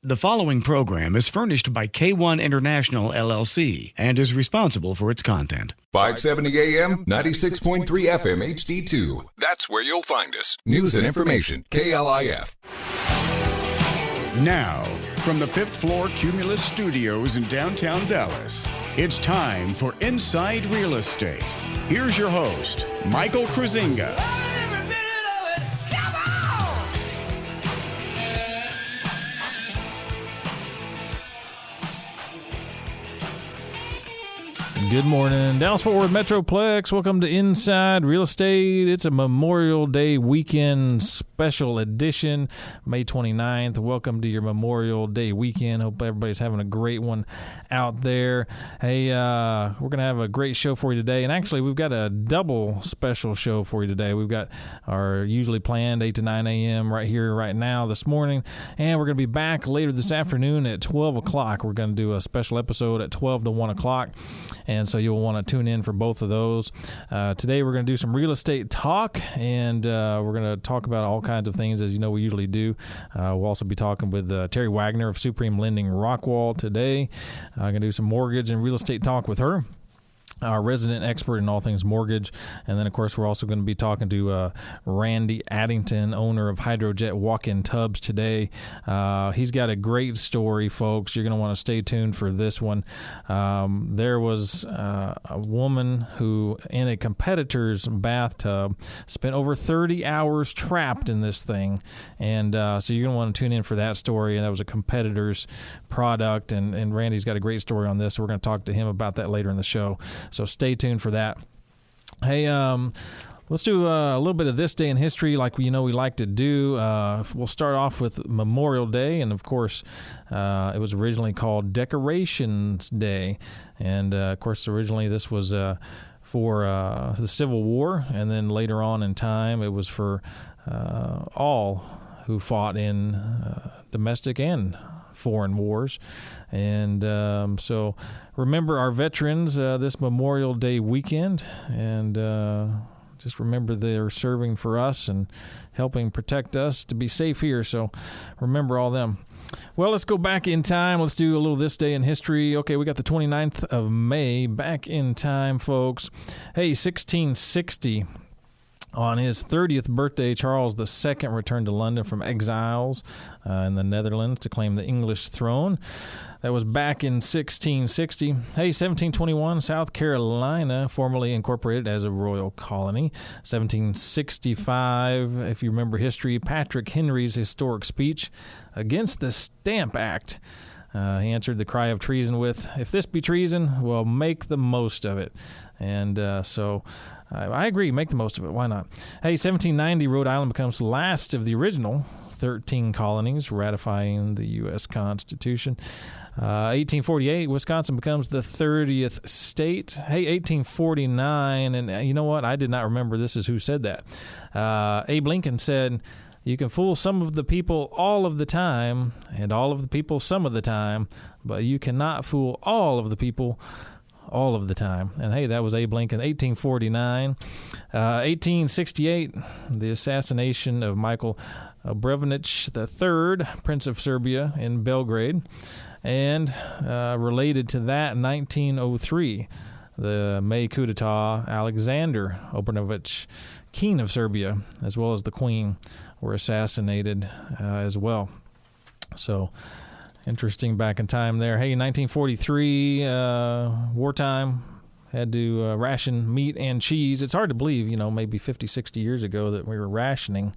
The following program is furnished by K1 International, LLC, and is responsible for its content. 570 AM, 96.3 FM HD2. That's where you'll find us. News and information, KLIF. Now, from the 5th floor Cumulus Studios in downtown Dallas, it's time for Inside Real Estate. Here's your host, Michael Kruizinga. Good morning, Dallas-Fort Worth Metroplex. Welcome to Inside Real Estate. It's a Memorial Day weekend special edition, May 29th. Welcome to your Memorial Day weekend. Hope everybody's having a great one out there. Hey, we're going to have a great show for you today. And actually, we've got a double special show for you today. We've got our usually planned 8 to 9 a.m. right here, right now, this morning. And we're going to be back later this afternoon at 12 o'clock. We're going to do a special episode at 12 to 1 o'clock. And so you'll want to tune in for both of those. Today we're going to do some real estate talk, and we're going to talk about all kinds of things, as you know we usually do. We'll also be talking with Terry Wagner of Supreme Lending Rockwall today. I'm going to do some mortgage and real estate talk with her, our resident expert in all things mortgage. And then, of course, we're also going to be talking to Randy Addington, owner of Hydrojet Walk-In Tubs today. He's got a great story, folks. You're going to want to stay tuned for this one. There was a woman who, in a competitor's bathtub, spent over 30 hours trapped in this thing. And so you're going to want to tune in for that story. And that was a competitor's product. And Randy's got a great story on this. So we're going to talk to him about that later in the show. So stay tuned for that. Hey, let's do a little bit of this day in history like we like to do. We'll start off with Memorial Day, and of course, it was originally called Decorations Day. And of course, originally this was for the Civil War, and then later on in time, it was for all who fought in domestic and foreign wars. And so remember our veterans this Memorial Day weekend, and just remember they're serving for us and helping protect us to be safe here. So remember all them. Well, let's go back in time. Let's do a little this day in history. Okay, we got the 29th of May back in time, folks. Hey, 1660. On his 30th birthday, Charles II returned to London from exiles in the Netherlands to claim the English throne. That was back in 1660. Hey, 1721, South Carolina formally incorporated as a royal colony. 1765, if you remember history, Patrick Henry's historic speech against the Stamp Act. He answered the cry of treason with, "If this be treason, well, make the most of it." And so I agree, make the most of it. Why not? Hey, 1790, Rhode Island becomes the last of the original 13 colonies, ratifying the U.S. Constitution. 1848, Wisconsin becomes the 30th state. Hey, 1849, and you know what? I did not remember this is who said that. Abe Lincoln said, "You can fool some of the people all of the time, and all of the people some of the time, but you cannot fool all of the people all of the time." And hey, that was Abe Lincoln. 1849. 1868, the assassination of Michael Obrenović III, Prince of Serbia, in Belgrade. And related to that, 1903, the May coup d'etat, Alexander Obrenović, King of Serbia, as well as the Queen, were assassinated as well. So interesting back in time there. Hey, 1943, wartime, had to ration meat and cheese. It's hard to believe, maybe 50, 60 years ago that we were rationing,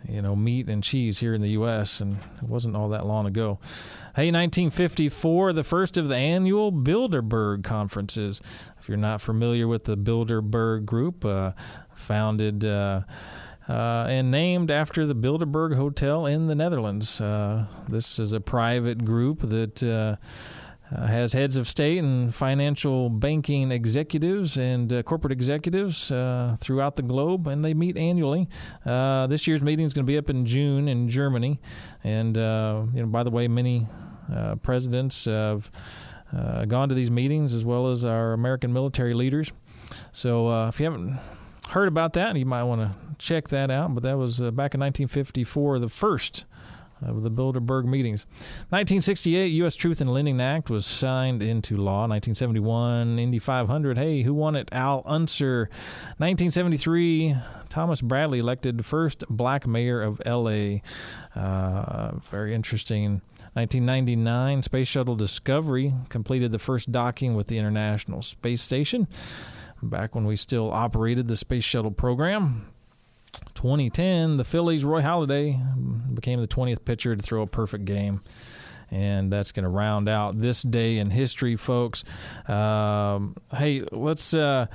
meat and cheese here in the U.S., and it wasn't all that long ago. Hey, 1954, the first of the annual Bilderberg conferences. If you're not familiar with the Bilderberg Group, founded and named after the Bilderberg Hotel in the Netherlands. This is a private group that has heads of state and financial banking executives and corporate executives throughout the globe, and they meet annually. This year's meeting is going to be up in June in Germany. And, by the way, many presidents have gone to these meetings, as well as our American military leaders. So if you haven't heard about that, you might want to check that out. But that was back in 1954, the first of the Bilderberg meetings. 1968, U.S. Truth in Lending Act was signed into law. 1971, Indy 500. Hey, who won it? Al Unser. 1973, Thomas Bradley elected first black mayor of L.A. Very interesting. 1999, Space Shuttle Discovery completed the first docking with the International Space Station, back when we still operated the Space Shuttle program. 2010, the Phillies' Roy Halladay became the 20th pitcher to throw a perfect game. And that's going to round out this day in history, folks. Hey, let's take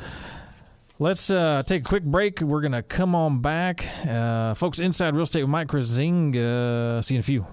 a quick break. We're going to come on back. Folks, Inside Real Estate with Mike Kruizinga. See you in a few.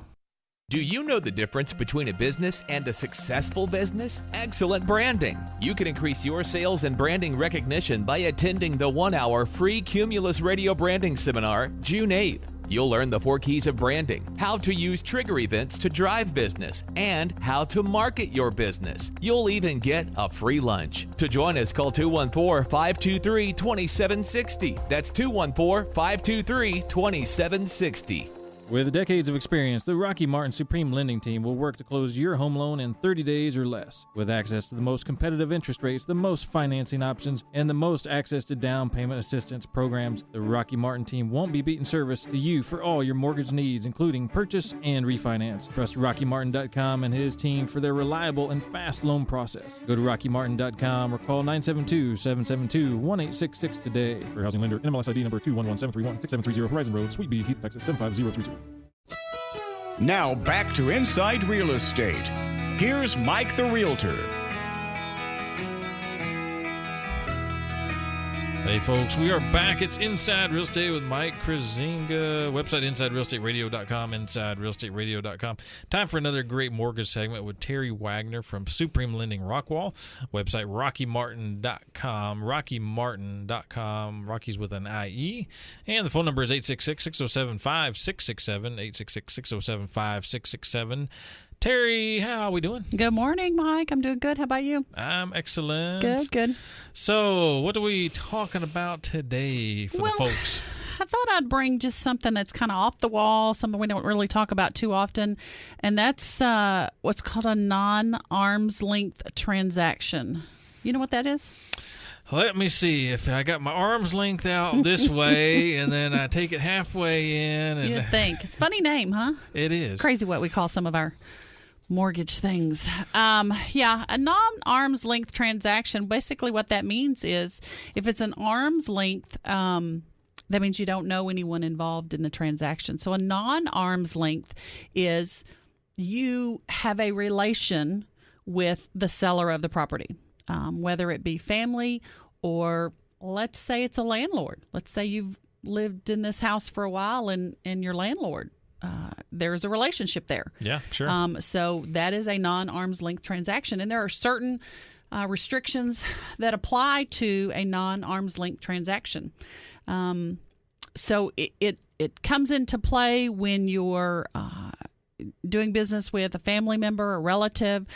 Do you know the difference between a business and a successful business? Excellent branding. You can increase your sales and branding recognition by attending the 1-hour free Cumulus Radio Branding Seminar, June 8th. You'll learn the 4 keys of branding, how to use trigger events to drive business, and how to market your business. You'll even get a free lunch. To join us, call 214-523-2760. That's 214-523-2760. With decades of experience, the Rocky Martin Supreme Lending Team will work to close your home loan in 30 days or less. With access to the most competitive interest rates, the most financing options, and the most access to down payment assistance programs, the Rocky Martin Team won't be beating service to you for all your mortgage needs, including purchase and refinance. Trust RockyMartin.com and his team for their reliable and fast loan process. Go to RockyMartin.com or call 972-772-1866 today. For housing lender, NMLS ID number 211731, 6730 Horizon Road, Suite B, Heath, Texas 75032. Now back to Inside Real Estate. Here's Mike the Realtor. Hey folks, we are back. It's Inside Real Estate with Mike Kruizinga. Website InsideRealEstateRadio.com, InsideRealEstateRadio.com. Time for another great mortgage segment with Terry Wagner from Supreme Lending Rockwall. Website RockyMartin.com, RockyMartin.com. Rocky's with an IE. And the phone number is 866-607-5667, 866-607-5667. Terry, how are we doing? Good morning, Mike. I'm doing good. How about you? I'm excellent. Good. So, what are we talking about today for the folks? I thought I'd bring just something that's kind of off the wall, something we don't really talk about too often, and that's what's called a non-arm's length transaction. You know what that is? Let me see if I got my arm's length out this way and then I take it halfway in. And You'd think. It's a funny name, huh? It is. It's crazy what we call some of our mortgage things. A non-arm's length transaction, basically what that means is if it's an arm's length, that means you don't know anyone involved in the transaction. So a non-arm's length is you have a relation with the seller of the property, whether it be family or let's say it's a landlord. Let's say you've lived in this house for a while and your landlord, there's a relationship there. Yeah, sure. So that is a non-arm's length transaction. And there are certain restrictions that apply to a non-arm's length transaction. So it comes into play when you're doing business with a family member, a relative,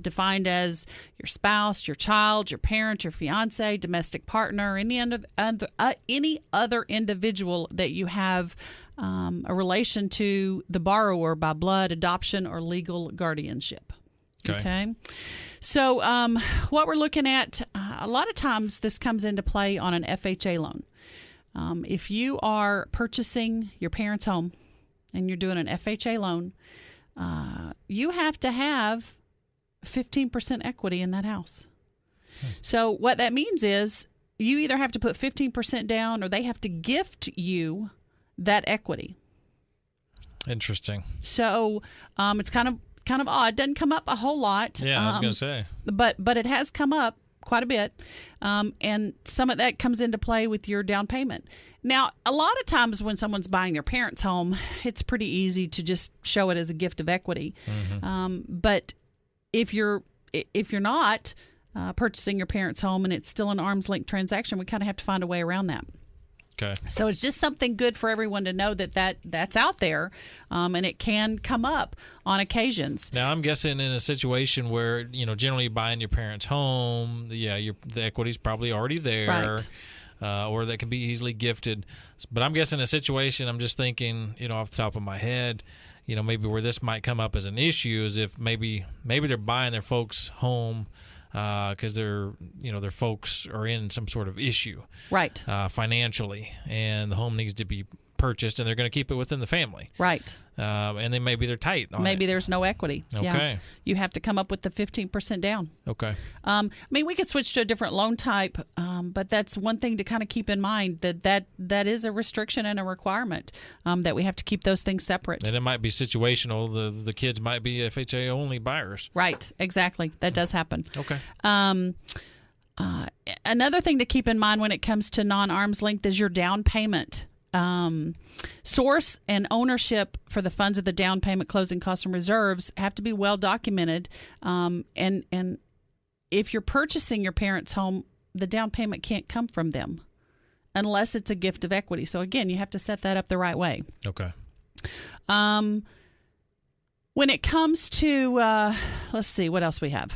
defined as your spouse, your child, your parent, your fiance, domestic partner, any other individual that you have a relation to the borrower by blood, adoption, or legal guardianship. Okay. So what we're looking at, a lot of times this comes into play on an FHA loan. If you are purchasing your parents' home and you're doing an FHA loan, you have to have 15% equity in that house. So what that means is you either have to put 15% down or they have to gift you that equity. Interesting. So it's kind of odd. It doesn't come up a whole lot. Yeah, I was going to say. But it has come up quite a bit. And some of that comes into play with your down payment. Now, a lot of times when someone's buying their parents' home, it's pretty easy to just show it as a gift of equity. Mm-hmm. But if you're not purchasing your parents' home and it's still an arm's length transaction, we kind of have to find a way around that. Okay. So it's just something good for everyone to know that's out there, and it can come up on occasions. Now, I'm guessing in a situation where, generally buying your parents' home, the equity's probably already there, right. Or that can be easily gifted. But I'm guessing a situation, I'm just thinking, off the top of my head, maybe where this might come up as an issue is if maybe they're buying their folks' home because their folks are in some sort of issue, right, financially, and the home needs to be purchased, and they're going to keep it within the family, right, and then maybe they're tight on maybe it. there's no equity. Okay. Yeah. You have to come up with the 15% down. Okay. We could switch to a different loan type, but that's one thing to kind of keep in mind, that is a restriction and a requirement, that we have to keep those things separate. And it might be situational. The kids might be FHA only buyers. Right, exactly. That does happen. Okay. Another thing to keep in mind when it comes to non-arm's length is your down payment. Source and ownership for the funds of the down payment, closing costs, and reserves have to be well documented. And if you're purchasing your parents' home, the down payment can't come from them unless it's a gift of equity. So again, you have to set that up the right way. Okay. When it comes to, let's see what else we have.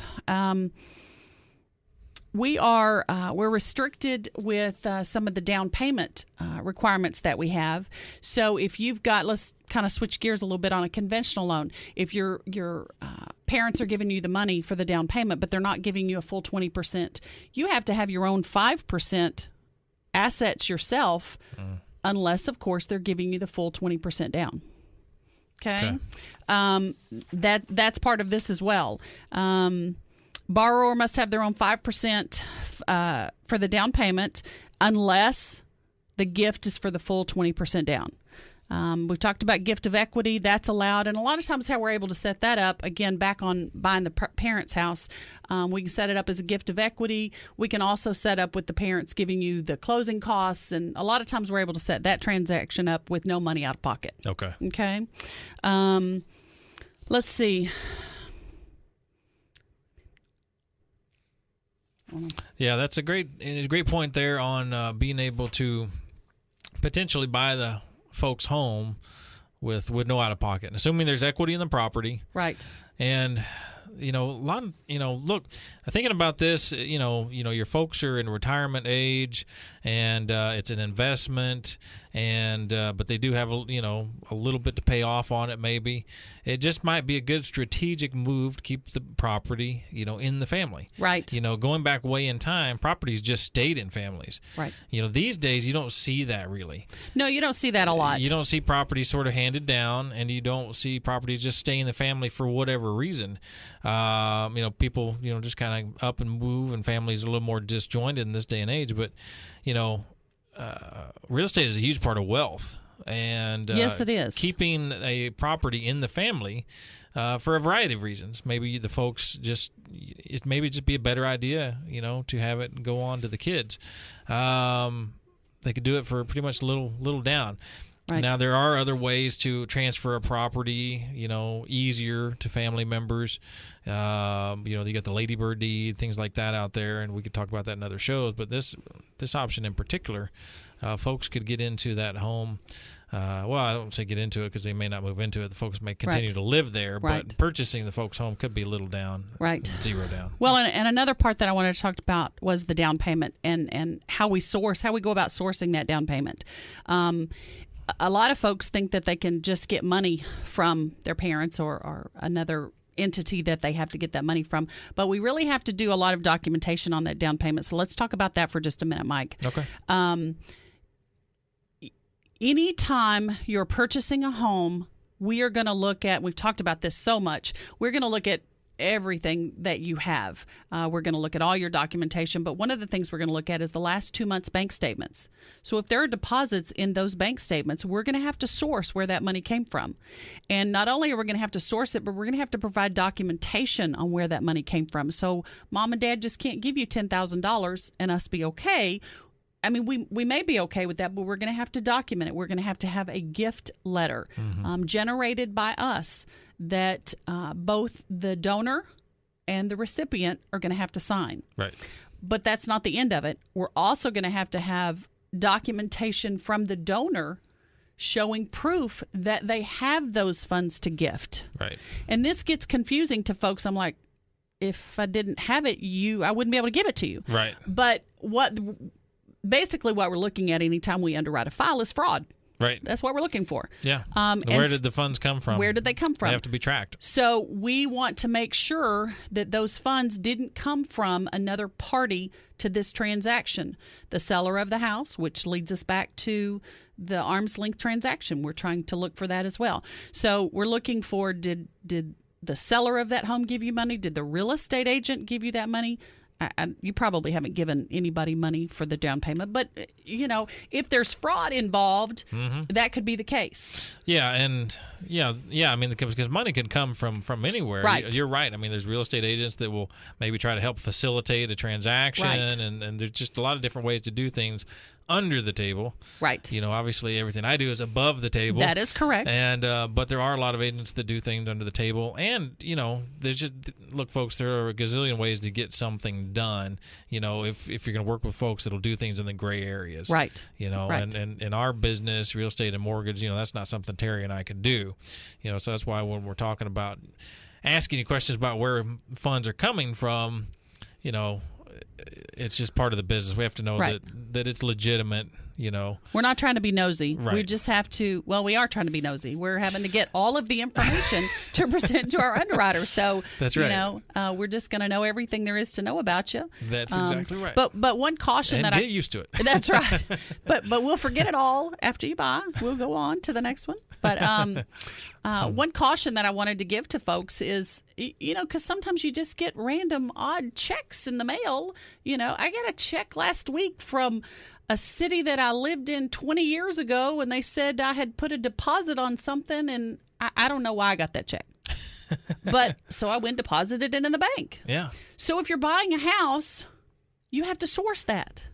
We're restricted with some of the down payment requirements that we have. So if you've got, let's kind of switch gears a little bit on a conventional loan. If your parents are giving you the money for the down payment, but they're not giving you a full 20%, you have to have your own 5% assets yourself, unless, of course, they're giving you the full 20% down. Okay. That's part of this as well. Borrower must have their own 5% for the down payment unless the gift is for the full 20% down. We've talked about gift of equity. That's allowed. And a lot of times how we're able to set that up, again, back on buying the parents' house, we can set it up as a gift of equity. We can also set up with the parents giving you the closing costs. And a lot of times we're able to set that transaction up with no money out of pocket. Okay. Okay. Let's see. Yeah, that's a great point there on being able to potentially buy the folks' home with no out of pocket, assuming there's equity in the property. Right. And look, thinking about this, your folks are in retirement age, and it's an investment, and but they do have a little bit to pay off on it. Maybe it just might be a good strategic move to keep the property, in the family. Right. Going back way in time, properties just stayed in families. Right. These days you don't see that really. No, you don't see that a lot. You don't see properties sort of handed down, and you don't see properties just stay in the family for whatever reason. People, just kind of up and move, and families are a little more disjointed in this day and age. But, real estate is a huge part of wealth. And yes, it is. Keeping a property in the family for a variety of reasons. Maybe the folks it maybe just be a better idea, to have it go on to the kids. They could do it for pretty much little down. Right. Now, there are other ways to transfer a property, easier to family members. You got the Ladybird deed, things like that out there, and we could talk about that in other shows. But this option in particular, folks could get into that home. Well, I don't say get into it because they may not move into it. The folks may continue to live there, but purchasing the folks' home could be a little down, zero down. Well, and another part that I wanted to talk about was the down payment and how we go about sourcing that down payment. A lot of folks think that they can just get money from their parents or another entity that they have to get that money from, but we really have to do a lot of documentation on that down payment. So let's talk about that for just a minute, Mike. Okay. Anytime you're purchasing a home, we are going to look at, we've talked about this so much, we're going to look at everything that you have. We're going to look at all your documentation, but one of the things we're going to look at is the last 2 months' bank statements. So if there are deposits in those bank statements, we're going to have to source where that money came from. And not only are we going to have to source it, but we're going to have to provide documentation on where that money came from. So mom and dad just can't give you $10,000 and us be okay. I mean, we may be okay with that, but we're going to have to document it. We're going to have a gift letter generated by us that both the donor and the recipient are going to have to sign. Right. But that's not the end of it. We're also going to have documentation from the donor showing proof that they have those funds to gift. Right. And this gets confusing to folks. I'm like, if I didn't have it, I wouldn't be able to give it to you. Right. But basically what we're looking at anytime we underwrite a file is fraud. Right. That's what we're looking for. Yeah. Where did the funds come from? Where did they come from? They have to be tracked. So we want to make sure that those funds didn't come from another party to this transaction. The seller of the house, which leads us back to the arm's length transaction. We're trying to look for that as well. So we're looking for, did the seller of that home give you money? Did the real estate agent give you that money? You probably haven't given anybody money for the down payment, but if there's fraud involved, that could be the case. Yeah, and I mean, because money can come from anywhere. Right. You're right. I mean, there's real estate agents that will maybe try to help facilitate a transaction, Right. and there's just a lot of different ways to do things under the table. Right. Obviously everything I do is above the table. That is correct. And but there are a lot of agents that do things under the table, and there's just look, folks, there are a gazillion ways to get something done. If you're going to work with folks that'll do things in the gray areas. Right. Right. And in our business, real estate and mortgage, that's not something Terry and I can do. So that's why when we're talking about asking you questions about where funds are coming from, it's just part of the business. We have to know that it's legitimate. We're not trying to be nosy. Right. We just have to. Well, we are trying to be nosy. We're having to get all of the information to present to our underwriter. So that's right. We're just going to know everything there is to know about you. That's exactly right. But one caution and get used to it. That's right. But we'll forget it all after you buy. We'll go on to the next one. But one caution that I wanted to give to folks is, because sometimes you just get random odd checks in the mail. I got a check last week from a city that I lived in 20 years ago, and they said I had put a deposit on something, and I don't know why I got that check. But so I went and deposited it in the bank. Yeah. So if you're buying a house, you have to source that.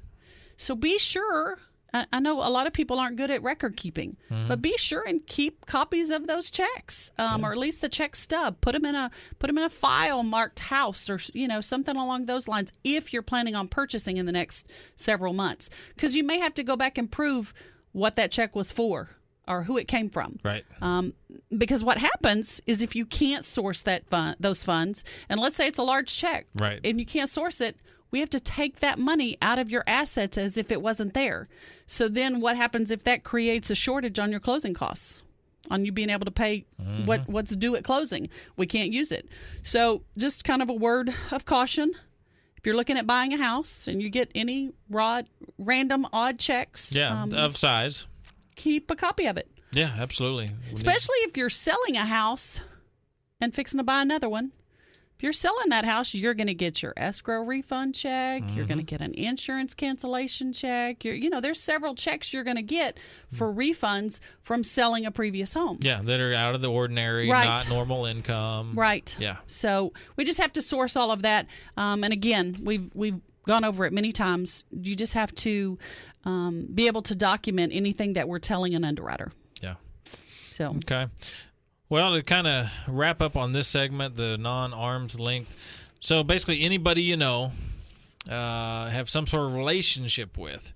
So be sure. I know a lot of people aren't good at record keeping, but be sure and keep copies of those checks, or at least the check stub. Put them in a file marked house, or something along those lines. If you're planning on purchasing in the next several months, because you may have to go back and prove what that check was for or who it came from. Right. Because what happens is if you can't source those funds, and let's say it's a large check, right, and you can't source it, we have to take that money out of your assets as if it wasn't there. So then what happens if that creates a shortage on your closing costs, on you being able to pay what's due at closing? We can't use it. So just kind of a word of caution. If you're looking at buying a house and you get any random odd checks, of size, keep a copy of it. Yeah, absolutely. Especially if you're selling a house and fixing to buy another one. If you're selling that house, you're going to get your escrow refund check. You're going to get an insurance cancellation check. There's several checks you're going to get for refunds from selling a previous home. Yeah, that are out of the ordinary, right, not normal income. Right. Yeah. So we just have to source all of that. And again, we've gone over it many times. You just have to be able to document anything that we're telling an underwriter. Yeah. So okay. Well, to kind of wrap up on this segment, the non-arm's length. So basically anybody have some sort of relationship with,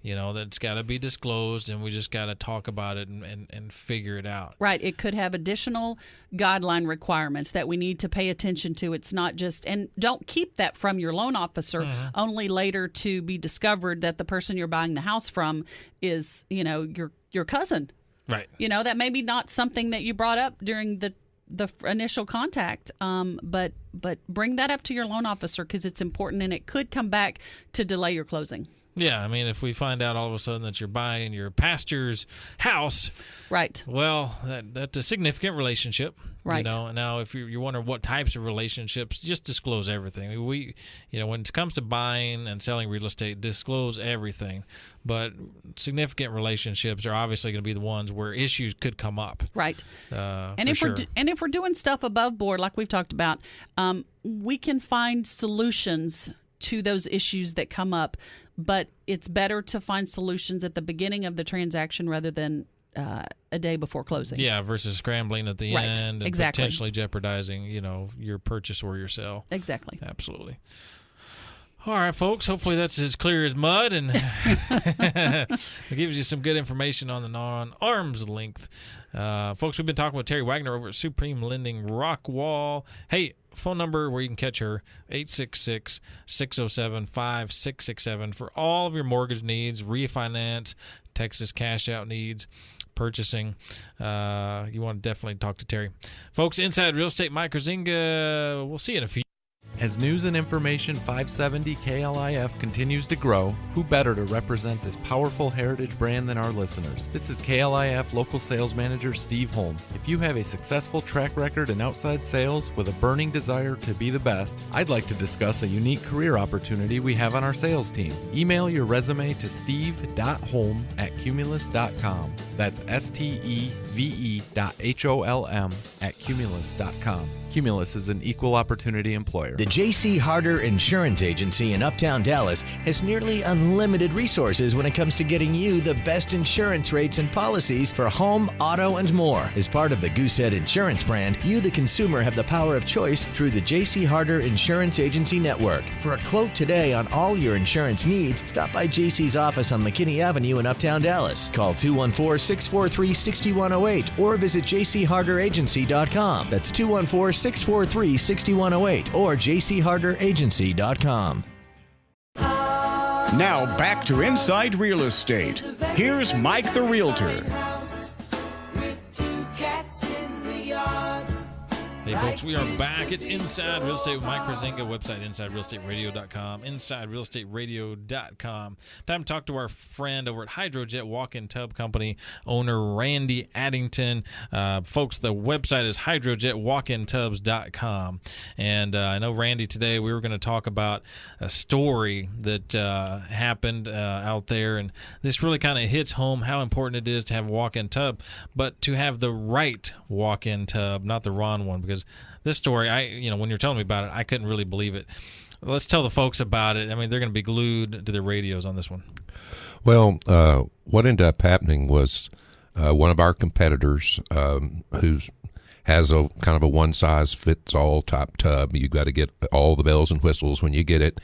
that's got to be disclosed, and we just got to talk about it and figure it out. Right. It could have additional guideline requirements that we need to pay attention to. It's not just, and don't keep that from your loan officer only later to be discovered that the person you're buying the house from is, your cousin. Right. That may be not something that you brought up during the initial contact, but bring that up to your loan officer because it's important, and it could come back to delay your closing. Yeah, I mean, if we find out all of a sudden that you're buying your pastor's house, right? Well, that's a significant relationship, right? Now, if you're wondering what types of relationships, just disclose everything. We, when it comes to buying and selling real estate, disclose everything. But significant relationships are obviously going to be the ones where issues could come up, right? And if we're doing stuff above board, like we've talked about, we can find solutions to those issues that come up. But it's better to find solutions at the beginning of the transaction rather than a day before closing. Yeah, versus scrambling at the end and exactly. potentially jeopardizing, your purchase or your sale. Exactly. Absolutely. All right, folks. Hopefully that's as clear as mud, and it gives you some good information on the non-arm's length. Folks, we've been talking with Terry Wagner over at Supreme Lending Rockwall. Hey, phone number where you can catch her, 866-607-5667 for all of your mortgage needs, refinance, Texas cash out needs, purchasing, you want to definitely talk to Terry. Folks, Inside Real Estate, Mike Kruizinga. We'll see you in a few. As News and Information 570 KLIF continues to grow, who better to represent this powerful heritage brand than our listeners? This is KLIF Local Sales Manager Steve Holm. If you have a successful track record in outside sales with a burning desire to be the best, I'd like to discuss a unique career opportunity we have on our sales team. Email your resume to steve.holm@cumulus.com. That's steve.holm@cumulus.com. Cumulus is an equal opportunity employer. The J.C. Harder Insurance Agency in Uptown Dallas has nearly unlimited resources when it comes to getting you the best insurance rates and policies for home, auto, and more. As part of the Goosehead Insurance brand, you, the consumer, have the power of choice through the J.C. Harder Insurance Agency Network. For a quote today on all your insurance needs, stop by J.C.'s office on McKinney Avenue in Uptown Dallas. Call 214-643-6108 or visit jcharderagency.com. That's 214-643-6108 or jcharderagency.com. Now back to Inside Real Estate. Here's Mike the Realtor. Hey folks, we are back. It's Inside Real Estate with Mike Kruizinga. Website InsideRealEstateRadio.com. InsideRealEstateRadio.com. Time to talk to our friend over at Hydrojet Walk-In Tub Company, owner Randy Addington. Folks, the website is HydrojetWalkInTubs.com. And I know Randy today we were going to talk about a story that happened out there, and this really kind of hits home how important it is to have a walk-in tub, but to have the right walk-in tub, not the wrong one. Because this story, when you're telling me about it, I couldn't really believe it. Let's tell the folks about it. I mean, they're going to be glued to their radios on this one. Well, what ended up happening was one of our competitors who has a kind of a one-size-fits-all type tub. You've got to get all the bells and whistles when you get it.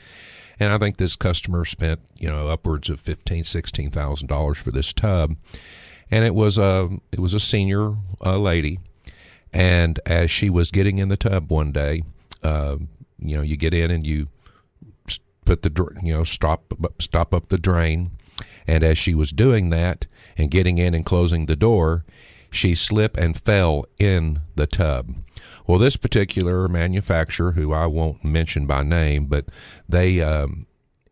And I think this customer spent, upwards of $15,000, $16,000 for this tub. And it was a senior lady. And as she was getting in the tub one day, you get in and you put the, stop up the drain. And as she was doing that and getting in and closing the door, she slipped and fell in the tub. Well, this particular manufacturer, who I won't mention by name, but they,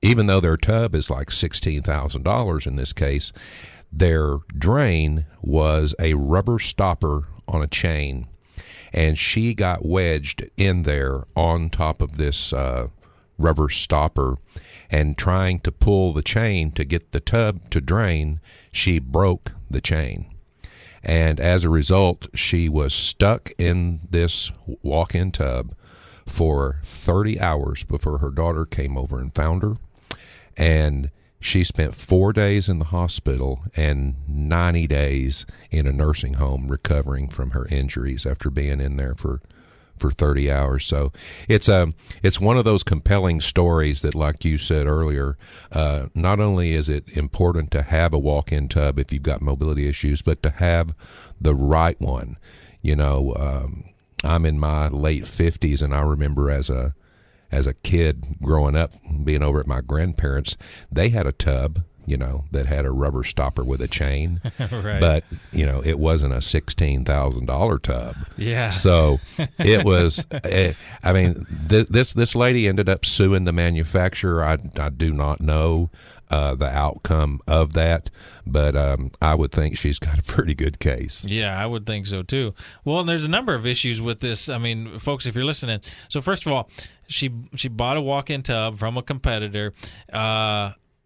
even though their tub is like $16,000 in this case, their drain was a rubber stopper on a chain, and she got wedged in there on top of this rubber stopper, and trying to pull the chain to get the tub to drain, she broke the chain. And as a result, she was stuck in this walk-in tub for 30 hours before her daughter came over and found her. And she spent 4 days in the hospital and 90 days in a nursing home recovering from her injuries after being in there for 30 hours. So it's one of those compelling stories that, like you said earlier, not only is it important to have a walk-in tub if you've got mobility issues, but to have the right one. I'm in my late 50s, and I remember as a kid growing up, being over at my grandparents, they had a tub, that had a rubber stopper with a chain. Right. But, it wasn't a $16,000 tub. Yeah. So it was, this lady ended up suing the manufacturer. I do not know the outcome of that, but I would think she's got a pretty good case. Yeah, I would think so too. Well, and there's a number of issues with this. I mean, folks, if you're listening, so first of all, she bought a walk-in tub from a competitor.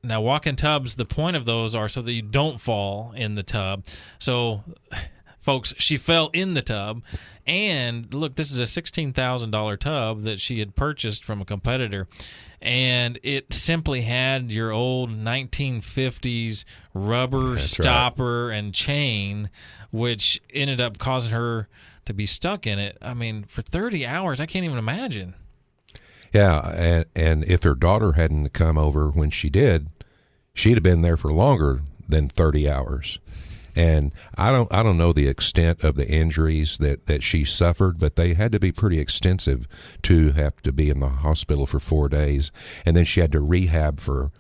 Now, walk-in tubs, the point of those are so that you don't fall in the tub. So, folks, she fell in the tub. And, look, this is a $16,000 tub that she had purchased from a competitor. And it simply had your old 1950s rubber stopper and chain, which ended up causing her to be stuck in it. I mean, for 30 hours, I can't even imagine. Yeah, and if her daughter hadn't come over when she did, she'd have been there for longer than 30 hours. And I don't know the extent of the injuries that she suffered, but they had to be pretty extensive to have to be in the hospital for 4 days, and then she had to rehab for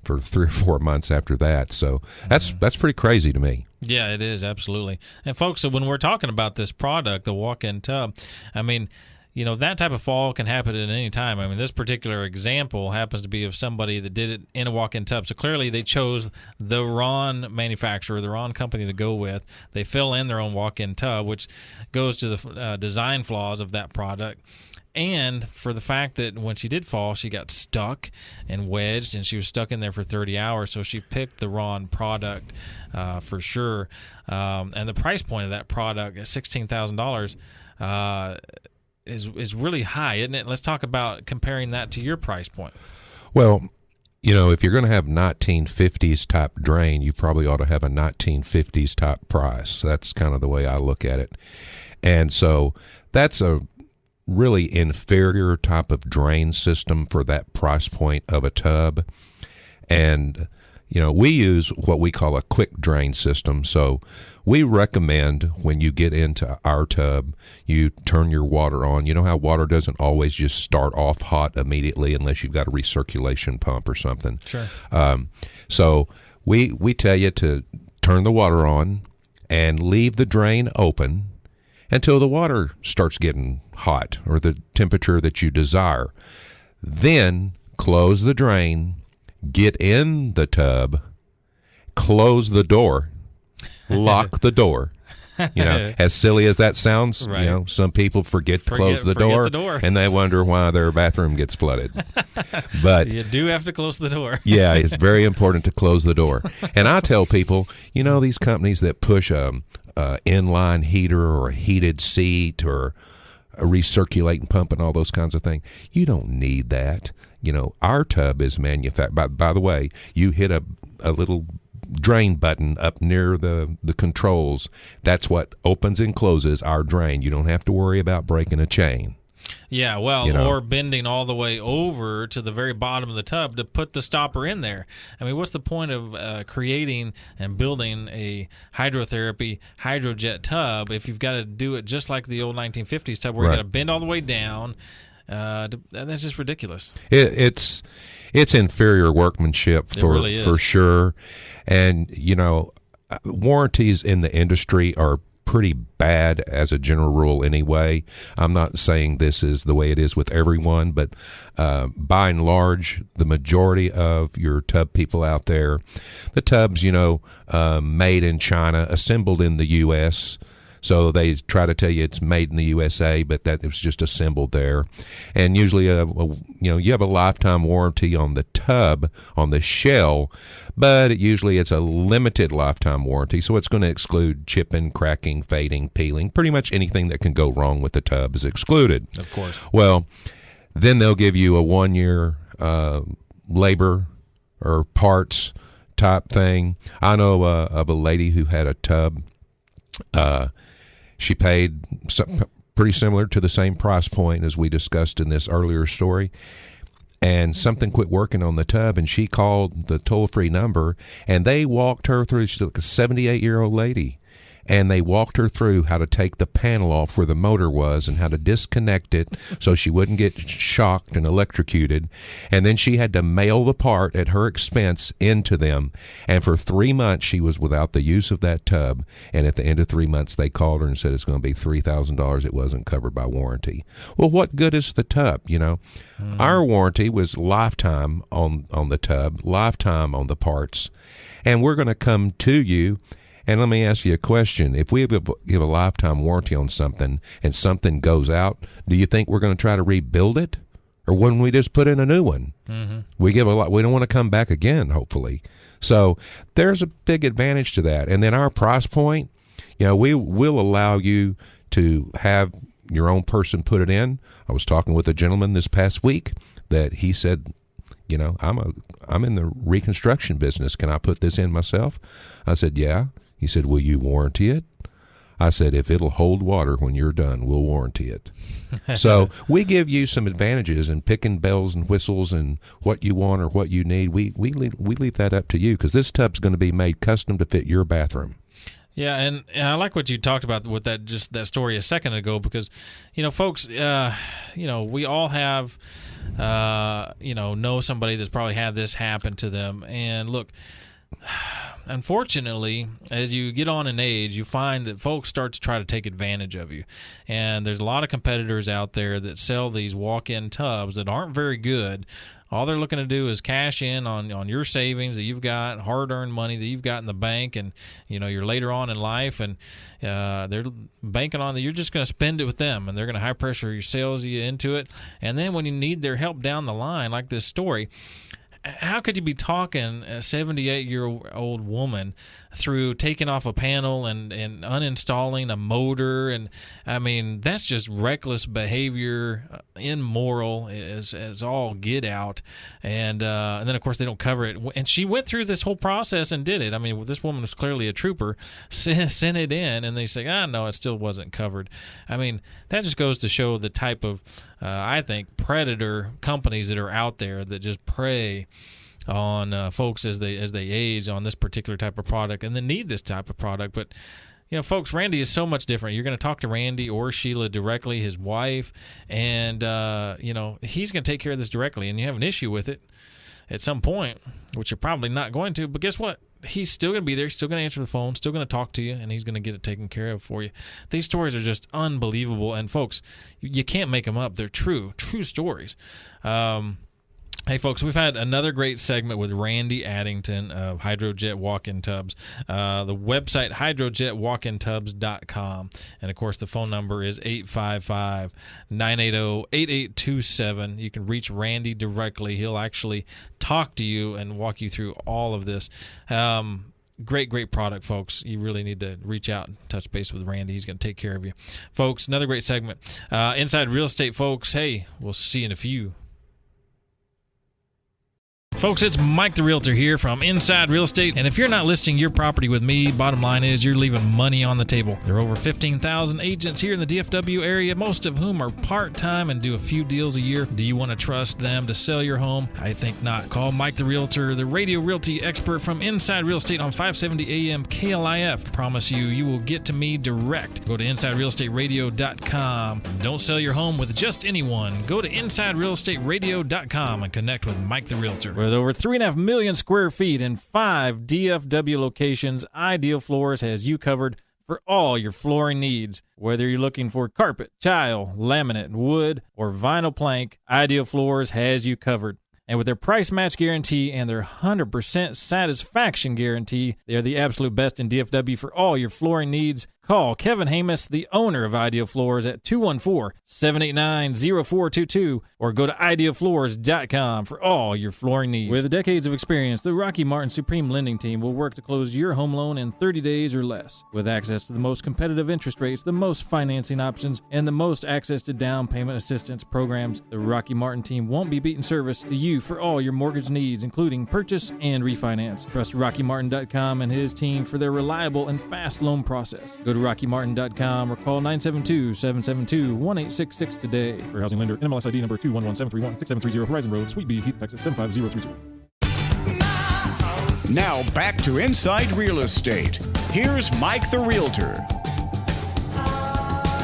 for 3 or 4 months after that. So that's pretty crazy to me. Yeah, it is, absolutely. And folks, so when we're talking about this product, the walk-in tub, I mean, that type of fall can happen at any time. I mean, this particular example happens to be of somebody that did it in a walk-in tub. So clearly they chose the wrong manufacturer, the wrong company to go with. They fill in their own walk-in tub, which goes to the design flaws of that product. And for the fact that when she did fall, she got stuck and wedged, and she was stuck in there for 30 hours. So she picked the wrong product for sure. And the price point of that product at $16,000 is really high, isn't it? Let's talk about comparing that to your price point. Well, if you're going to have 1950s type drain, you probably ought to have a 1950s type price. That's kind of the way I look at it. And so that's a really inferior type of drain system for that price point of a tub. And we use what we call a quick drain system. So we recommend when you get into our tub, you turn your water on. You know how water doesn't always just start off hot immediately unless you've got a recirculation pump or something. Sure. So we tell you to turn the water on and leave the drain open until the water starts getting hot or the temperature that you desire. Then close the drain, get in the tub, close the door, lock the door. As silly as that sounds, right. Some people forget to close the door, and they wonder why their bathroom gets flooded. But you do have to close the door. Yeah, it's very important to close the door. And I tell people, these companies that push a inline heater or a heated seat or a recirculating pump and all those kinds of things, you don't need that. Our tub is manufactured. By the way, you hit a little drain button up near the controls. That's what opens and closes our drain. You don't have to worry about breaking a chain. Yeah, well, or bending all the way over to the very bottom of the tub to put the stopper in there. I mean, what's the point of creating and building a hydrotherapy hydrojet tub if you've got to do it just like the old 1950s tub where you got to bend all the way down? That's just ridiculous. It's inferior workmanship for sure. And, warranties in the industry are pretty bad as a general rule anyway. I'm not saying this is the way it is with everyone, but by and large, the majority of your tub people out there, the tubs, made in China, assembled in the U.S., so they try to tell you it's made in the USA, but that it was just assembled there. And usually, you have a lifetime warranty on the tub, on the shell, but it's a limited lifetime warranty. So it's going to exclude chipping, cracking, fading, peeling. Pretty much anything that can go wrong with the tub is excluded. Of course. Well, then they'll give you a 1-year labor or parts type thing. I know of a lady who had a tub. She paid pretty similar to the same price point as we discussed in this earlier story, and something quit working on the tub, and she called the toll-free number, and they walked her through. She's like a 78-year-old lady, and they walked her through how to take the panel off where the motor was and how to disconnect it so she wouldn't get shocked and electrocuted. And then she had to mail the part at her expense into them. And for 3 months, she was without the use of that tub. And at the end of 3 months, they called her and said it's going to be $3,000. It wasn't covered by warranty. Well, what good is the tub, Our warranty was lifetime on the tub, lifetime on the parts. And we're going to come to you. And let me ask you a question. If we give a lifetime warranty on something and something goes out, do you think we're going to try to rebuild it? Or wouldn't we just put in a new one? Mm-hmm. We don't want to come back again, hopefully. So there's a big advantage to that. And then our price point, we will allow you to have your own person put it in. I was talking with a gentleman this past week that he said, I'm in the reconstruction business. Can I put this in myself? I said, yeah. He said, will you warranty it? I said, if it'll hold water when you're done, we'll warranty it. So we give you some advantages in picking bells and whistles and what you want or what you need. We leave that up to you because this tub's going to be made custom to fit your bathroom. Yeah, and I like what you talked about with that story a second ago because, folks, we all have know somebody that's probably had this happen to them. And look, unfortunately, as you get on in age, you find that folks start to try to take advantage of you. And there's a lot of competitors out there that sell these walk-in tubs that aren't very good. All they're looking to do is cash in on your savings that you've got, hard-earned money that you've got in the bank, and you're later on in life, and they're banking on that you're just going to spend it with them, and they're going to high-pressure your sales you into it. And then when you need their help down the line, like this story, how could you be talking a 78-year-old woman through taking off a panel and uninstalling a motor? And I mean, that's just reckless behavior, immoral as all get out. And then of course they don't cover it. And she went through this whole process and did it. I mean, this woman was clearly a trooper. Sent it in, and they say, no, it still wasn't covered. I mean, that just goes to show the type of I think predator companies that are out there that just prey on folks as they age on this particular type of product and then need this type of product. But folks, Randy is so much different. You're going to talk to Randy or Sheila directly, his wife, and he's going to take care of this directly. And you have an issue with it at some point, which you're probably not going to, but guess what? He's still going to be there. He's still going to answer the phone, still going to talk to you, and he's going to get it taken care of for you. These stories are just unbelievable, and folks, you can't make them up. They're true stories. Hey, folks, we've had another great segment with Randy Addington of Hydrojet Walk-In Tubs. The website, hydrojetwalkintubs.com. And, of course, the phone number is 855-980-8827. You can reach Randy directly. He'll actually talk to you and walk you through all of this. Great product, folks. You really need to reach out and touch base with Randy. He's going to take care of you. Folks, another great segment. Inside Real Estate, folks. Hey, we'll see you in a few. Folks, it's Mike the Realtor here from Inside Real Estate, and if you're not listing your property with me, bottom line is you're leaving money on the table. There are over 15,000 agents here in the DFW area, most of whom are part-time and do a few deals a year. Do you want to trust them to sell your home? I think not. Call Mike the Realtor, the radio realty expert from Inside Real Estate on 570 AM KLIF. Promise you will get to me direct. Go to InsideRealEstateRadio.com. Don't sell your home with just anyone. Go to InsideRealEstateRadio.com and connect with Mike the Realtor. With over 3.5 million square feet and 5 DFW locations, Ideal Floors has you covered for all your flooring needs. Whether you're looking for carpet, tile, laminate, wood, or vinyl plank, Ideal Floors has you covered. And with their price match guarantee and their 100% satisfaction guarantee, they are the absolute best in DFW for all your flooring needs. Call Kevin Hamus, the owner of Ideal Floors, at 214-789-0422 or go to idealfloors.com for all your flooring needs. With decades of experience, the Rocky Martin Supreme Lending Team will work to close your home loan in 30 days or less. With access to the most competitive interest rates, the most financing options, and the most access to down payment assistance programs, the Rocky Martin Team won't be beating service to you for all your mortgage needs, including purchase and refinance. Trust RockyMartin.com and his team for their reliable and fast loan process. Go to RockyMartin.com or call 972-772-1866 today. For housing lender, NMLS ID number 211731, 6730 Horizon Road, Suite B, Heath, Texas 75032. Now back to Inside Real Estate. Here's Mike the Realtor.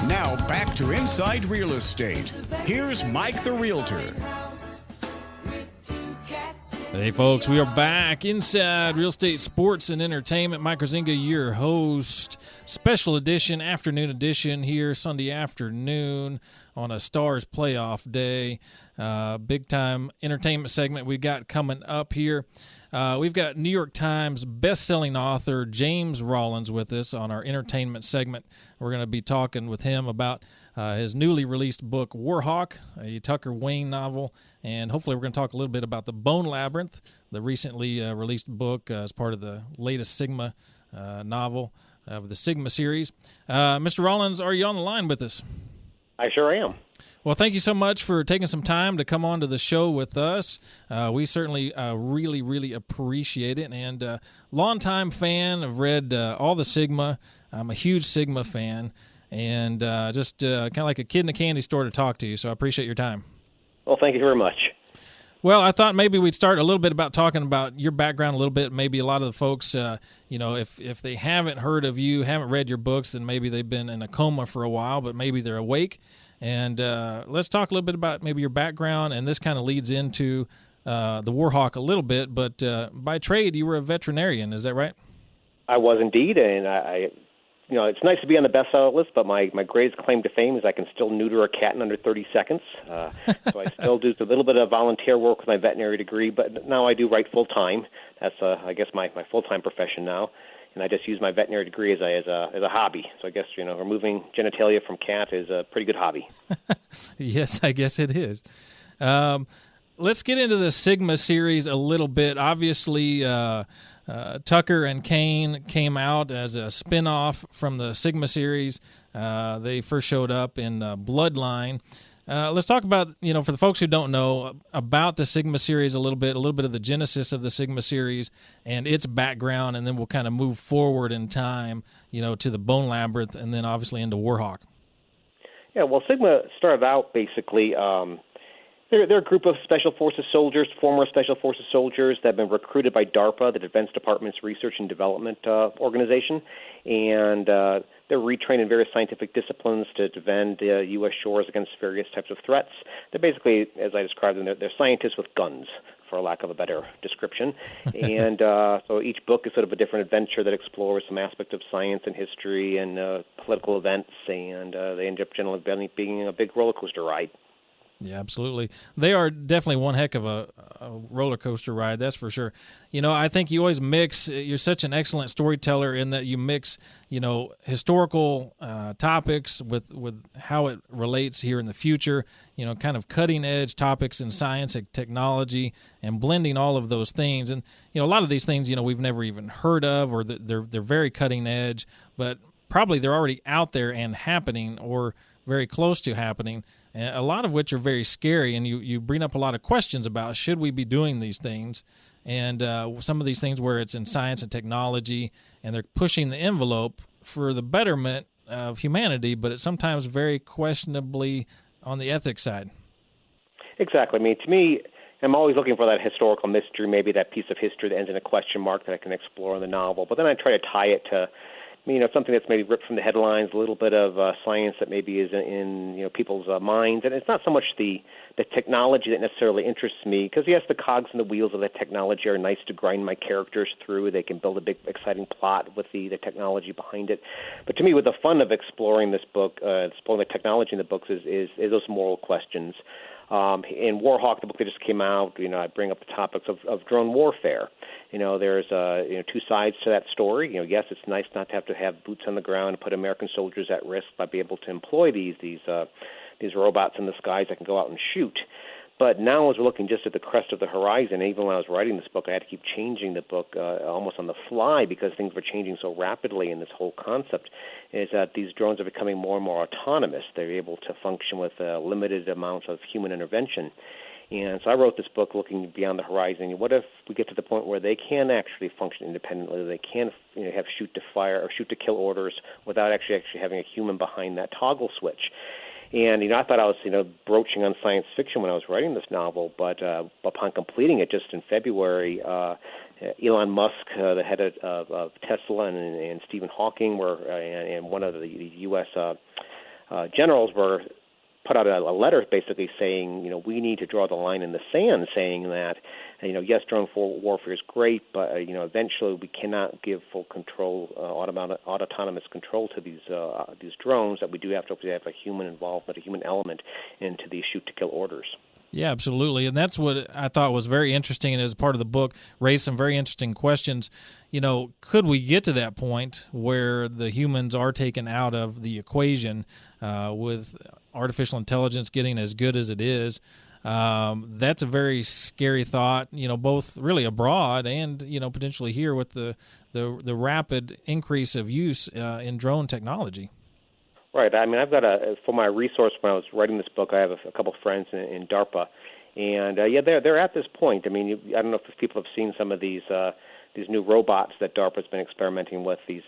Now back to Inside Real Estate. Here's Mike the Realtor. Hey, folks, we are back inside Real Estate Sports and Entertainment. Mike Kruizinga, your host. Special edition, afternoon edition here Sunday afternoon on a Stars playoff day. Big-time entertainment segment we got coming up here. We've got New York Times best-selling author James Rollins with us on our entertainment segment. We're going to be talking with him about his newly released book, Warhawk, a Tucker Wayne novel, and hopefully we're going to talk a little bit about The Bone Labyrinth, the recently released book as part of the latest Sigma novel of the Sigma series. Mr. Rollins, are you on the line with us? I sure am. Well, thank you so much for taking some time to come on to the show with us. We certainly really, really appreciate it. And longtime fan, I've read all the Sigma. I'm a huge Sigma fan. And just kind of like a kid in a candy store to talk to you. So I appreciate your time. Well, thank you very much. Well, I thought maybe we'd start a little bit about talking about your background a little bit. Maybe a lot of the folks, if they haven't heard of you, haven't read your books, then maybe they've been in a coma for a while, but maybe they're awake. And let's talk a little bit about maybe your background, and this kind of leads into the Warhawk a little bit. But by trade, you were a veterinarian, is that right? I was indeed, and I it's nice to be on the bestseller list, but my greatest claim to fame is I can still neuter a cat in under 30 seconds. So I still do a little bit of volunteer work with my veterinary degree, but now I do write full-time. That's, I guess, my full-time profession now, and I just use my veterinary degree as a hobby. So I guess, removing genitalia from cat is a pretty good hobby. Yes, I guess it is. Let's get into the Sigma series a little bit. Obviously, Tucker and Kane came out as a spinoff from the Sigma series. They first showed up in Bloodline. Let's talk about, for the folks who don't know about the Sigma series a little bit of the genesis of the Sigma series and its background, and then we'll kind of move forward in time, to the Bone Labyrinth and then obviously into Warhawk. Yeah, well, Sigma started out basically... They're a group of Special Forces soldiers, former Special Forces soldiers that have been recruited by DARPA, the Defense Department's Research and Development Organization, and they're retrained in various scientific disciplines to defend U.S. shores against various types of threats. They're basically, as I described them, they're scientists with guns, for lack of a better description. And so each book is sort of a different adventure that explores some aspect of science and history and political events, and they end up generally being a big roller coaster ride. Yeah, absolutely. They are definitely one heck of a roller coaster ride, that's for sure. I think you always mix, you're such an excellent storyteller in that you mix, historical topics with how it relates here in the future, kind of cutting edge topics in science and technology and blending all of those things. And, a lot of these things, we've never even heard of, or they're very cutting edge, but probably they're already out there and happening or very close to happening, a lot of which are very scary, and you bring up a lot of questions about should we be doing these things, and some of these things where it's in science and technology, and they're pushing the envelope for the betterment of humanity, but it's sometimes very questionably on the ethics side. Exactly. I mean, to me, I'm always looking for that historical mystery, maybe that piece of history that ends in a question mark that I can explore in the novel, but then I try to tie it to something that's maybe ripped from the headlines, a little bit of science that maybe is in people's minds. And it's not so much the technology that necessarily interests me, because, yes, the cogs and the wheels of the technology are nice to grind my characters through. They can build a big, exciting plot with the technology behind it. But to me, with the fun of exploring this book, exploring the technology in the books, is those moral questions. In Warhawk, the book that just came out, I bring up the topics of drone warfare. There's two sides to that story. Yes, it's nice not to have boots on the ground and put American soldiers at risk by being able to employ these robots in the skies that can go out and shoot. But now, as we're looking just at the crest of the horizon, even when I was writing this book, I had to keep changing the book almost on the fly because things were changing so rapidly in this whole concept, is that these drones are becoming more and more autonomous. They're able to function with limited amounts of human intervention. And so I wrote this book looking beyond the horizon. What if we get to the point where they can actually function independently? They can have shoot-to-fire or shoot-to-kill orders without actually having a human behind that toggle switch. And, I thought I was, broaching on science fiction when I was writing this novel, but upon completing it just in February, Elon Musk, the head of Tesla, and Stephen Hawking and one of the U.S. Generals were put out a letter basically saying, we need to draw the line in the sand, saying that, yes, drone warfare is great, but, eventually we cannot give full control, autonomous control to these drones, that we do have to have a human involvement, a human element into these shoot-to-kill orders. Yeah, absolutely. And that's what I thought was very interesting, and as part of the book, raised some very interesting questions. Could we get to that point where the humans are taken out of the equation with artificial intelligence getting as good as it is? That's a very scary thought, both really abroad and, potentially here with the rapid increase of use in drone technology. Right. I mean, I've got for my resource when I was writing this book, I have a couple of friends in DARPA, and they're at this point. I mean, I don't know if people have seen some of these new robots that DARPA's been experimenting with, these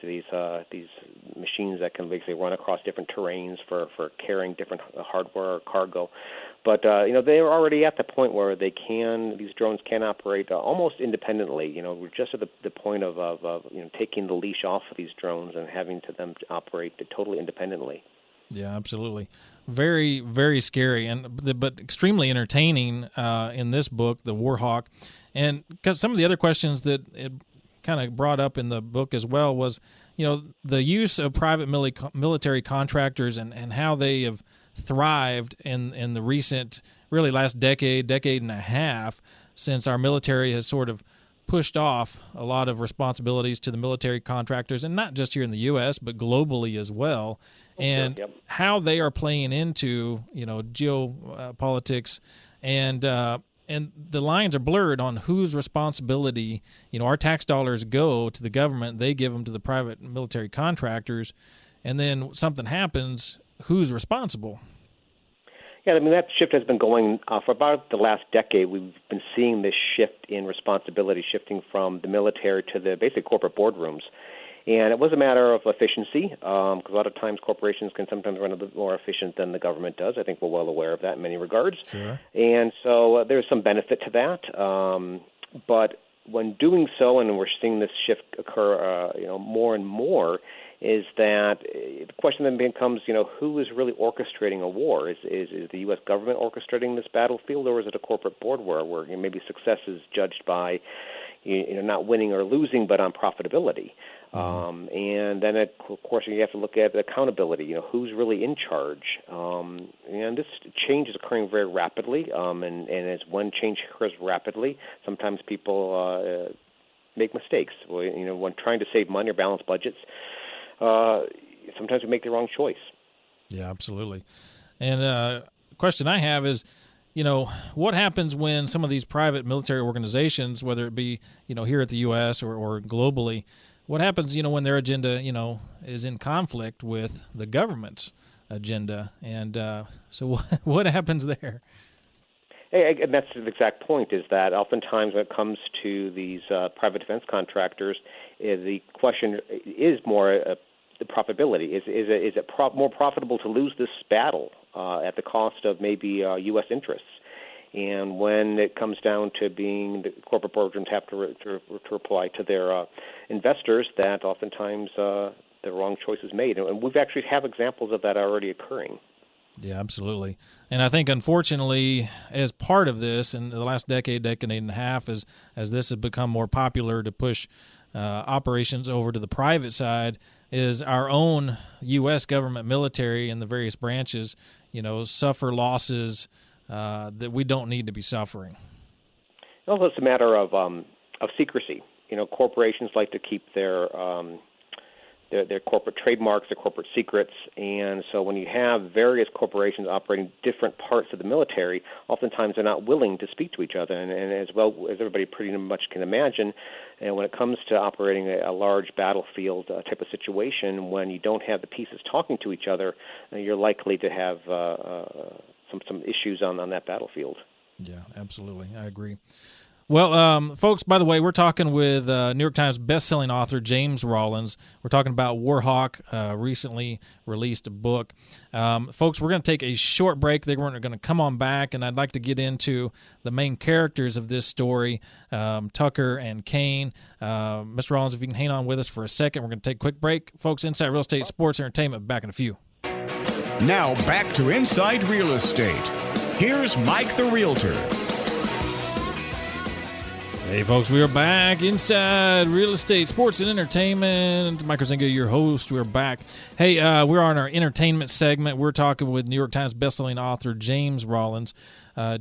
machines that can basically run across different terrains for carrying different hardware or cargo. But they're already at the point where these drones can operate almost independently. We're just at the point of taking the leash off of these drones and having them operate totally independently. Yeah, absolutely. Very, very scary, but extremely entertaining in this book, The Warhawk. And because some of the other questions that it kind of brought up in the book as well was, the use of private military contractors and how they have thrived in the recent, really last decade and a half, since our military has sort of pushed off a lot of responsibilities to the military contractors, and not just here in the U.S., but globally as well, and how they are playing into, geopolitics, and the lines are blurred on whose responsibility, our tax dollars go to the government, they give them to the private military contractors, and then something happens, who's responsible? Yeah, that shift has been going for about the last decade. We've been seeing this shift in responsibility shifting from the military to the basic corporate boardrooms. And it was a matter of efficiency, because a lot of times corporations can sometimes run a bit more efficient than the government does. I think we're well aware of that in many regards. Sure. And so there's some benefit to that. But when doing so, and we're seeing this shift occur, more and more, is that the question then becomes, who is really orchestrating a war? Is the U.S. government orchestrating this battlefield, or is it a corporate board where maybe success is judged by, not winning or losing, but on profitability? And then, of course, you have to look at accountability. Who's really in charge? And this change is occurring very rapidly. And as when change occurs rapidly, sometimes people make mistakes. When trying to save money or balance budgets, sometimes we make the wrong choice. Yeah, absolutely. And question I have is, what happens when some of these private military organizations, whether it be, here at the U.S. or globally, what happens, when their agenda, is in conflict with the government's agenda? And so what happens there? And that's the exact point, is that oftentimes when it comes to these private defense contractors, the question is more the profitability. Is it more profitable to lose this battle at the cost of maybe U.S. interests? And when it comes down to being the corporate boardrooms have to reply to their investors, that oftentimes the wrong choice is made. And we've actually have examples of that already occurring. Yeah, absolutely. And I think, unfortunately, as part of this, in the last decade and a half, as this has become more popular to push operations over to the private side, is our own U.S. government military and the various branches, suffer losses that we don't need to be suffering. Also, it's a matter of secrecy. Corporations like to keep their corporate trademarks, their corporate secrets, and so when you have various corporations operating different parts of the military, oftentimes they're not willing to speak to each other. And as well as everybody pretty much can imagine, and when it comes to operating a large battlefield type of situation, when you don't have the pieces talking to each other, you're likely to have some issues on that battlefield. Yeah, absolutely. I agree. Well, folks, by the way, we're talking with New York Times bestselling author James Rollins. We're talking about Warhawk, recently released a book. Folks, we're going to take a short break. Then we're going to come on back, and I'd like to get into the main characters of this story, Tucker and Kane. Mr. Rollins, if you can hang on with us for a second, we're going to take a quick break. Folks, Inside Real Estate, Sports, Entertainment, back in a few. Now back to Inside Real Estate. Here's Mike the Realtor. Hey, folks, we are back inside Real Estate, Sports, and Entertainment. Mike Kruizinga, your host. We're back. Hey, we're on our entertainment segment. We're talking with New York Times bestselling author James Rollins.